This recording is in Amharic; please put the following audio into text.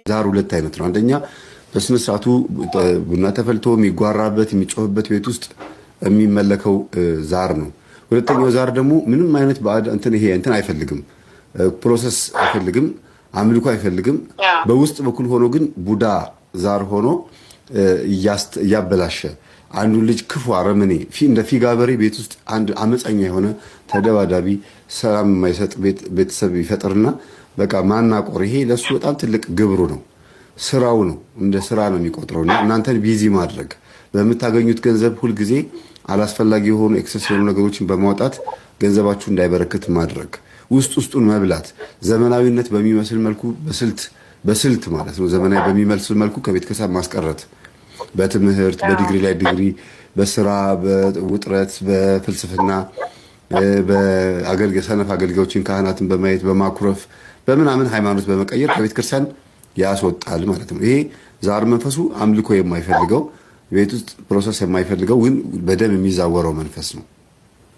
ዛር ሁለት አይነት ነው። አንደኛ በስነ ስርዓቱ ቡና ተፈልቶ የሚጓራበት የሚጮህበት ቤት ውስጥ የሚመለከው ዛር ነው። ሁለተኛው ዛር ደግሞ ምንም አይነት ባዕድ ይሄ አይፈልግም፣ ፕሮሰስ አይፈልግም፣ አምልኮ አይፈልግም። በውስጥ በኩል ሆኖ ግን ቡዳ ዛር ሆኖ እያበላሸ አንዱ ልጅ ክፉ አረመኔ እንደ ፊጋ በሬ ቤት ውስጥ አንድ አመፀኛ የሆነ ተደባዳቢ ሰላም የማይሰጥ ቤተሰብ ይፈጥርና በቃ ማናቆር። ይሄ ለሱ በጣም ትልቅ ግብሩ ነው፣ ስራው ነው፣ እንደ ስራ ነው የሚቆጥረውና እናንተን ቢዚ ማድረግ በምታገኙት ገንዘብ ሁልጊዜ አላስፈላጊ የሆኑ ኤክሰስ የሆኑ ነገሮችን በማውጣት ገንዘባችሁ እንዳይበረክት ማድረግ፣ ውስጡን መብላት፣ ዘመናዊነት በሚመስል መልኩ በስልት ማለት ነው። ዘመናዊ በሚመስል መልኩ ከቤተ ክርስቲያን ማስቀረት፣ በትምህርት በዲግሪ ላይ ዲግሪ፣ በስራ በውጥረት በፍልስፍና ሰነፍ አገልጋዮችን ካህናትን በማየት በማኩረፍ በምናምን ሃይማኖት በመቀየር ከቤተ ክርስቲያን ያስወጣል ማለት ነው። ይሄ ዛር መንፈሱ አምልኮ የማይፈልገው ቤት ውስጥ ፕሮሰስ የማይፈልገው ግን በደም የሚዛወረው መንፈስ ነው።